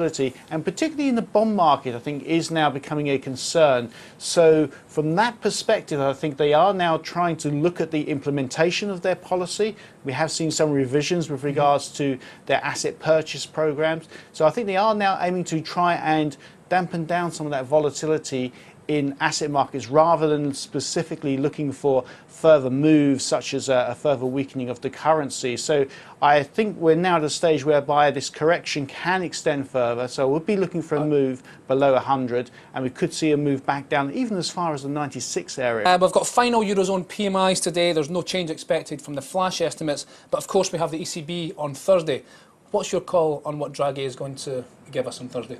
and particularly in the bond market, I think is now becoming a concern. So from that perspective, I think they are now trying to look at the implementation of their policy. We have seen some revisions with regards to their asset purchase programs. So I think they are now aiming to try and dampen down some of that volatility in asset markets rather than specifically looking for further moves such as a further weakening of the currency. So I think we're now at a stage whereby this correction can extend further. So we'll be looking for a move below 100, and we could see a move back down even as far as the 96 area. We've got final Eurozone PMIs today. There's no change expected from the flash estimates, but of course we have the ECB on Thursday. What's your call on what Draghi is going to give us on Thursday?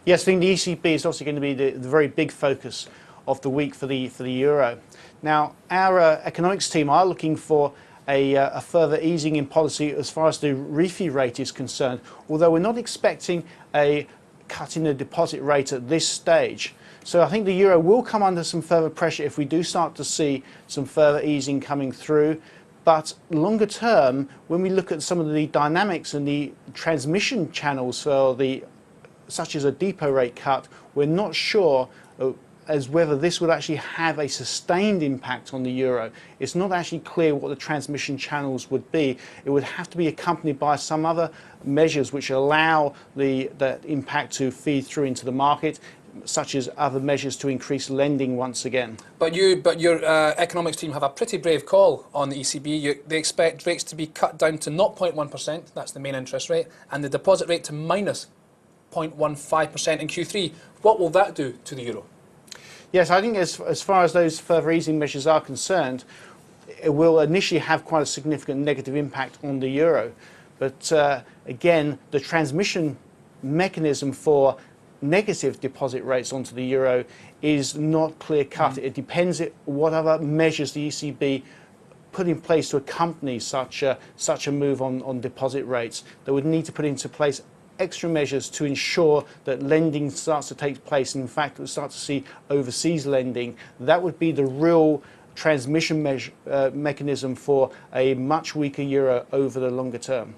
Yes, I think the ECB is obviously going to be the very big focus of the week for the euro. Now, our economics team are looking for a further easing in policy as far as the refi rate is concerned, although we're not expecting a cut in the deposit rate at this stage. So I think the euro will come under some further pressure if we do start to see some further easing coming through. But longer term, when we look at some of the dynamics and the transmission channels for such as a depot rate cut, we're not sure as whether this would actually have a sustained impact on the euro. It's not actually clear what the transmission channels would be. It would have to be accompanied by some other measures which allow that impact to feed through into the market, such as other measures to increase lending once again. But your economics team have a pretty brave call on the ECB. They expect rates to be cut down to 0.1%, that's the main interest rate, and the deposit rate to minus 0.15% in Q3. What will that do to the euro? Yes, I think as far as those further easing measures are concerned, it will initially have quite a significant negative impact on the euro. But again, the transmission mechanism for negative deposit rates onto the euro is not clear-cut. It depends on what other measures the ECB put in place to accompany such a move on deposit rates. They would need to put into place extra measures to ensure that lending starts to take place. In fact, we'll start to see overseas lending. That would be the real transmission mechanism for a much weaker euro over the longer term.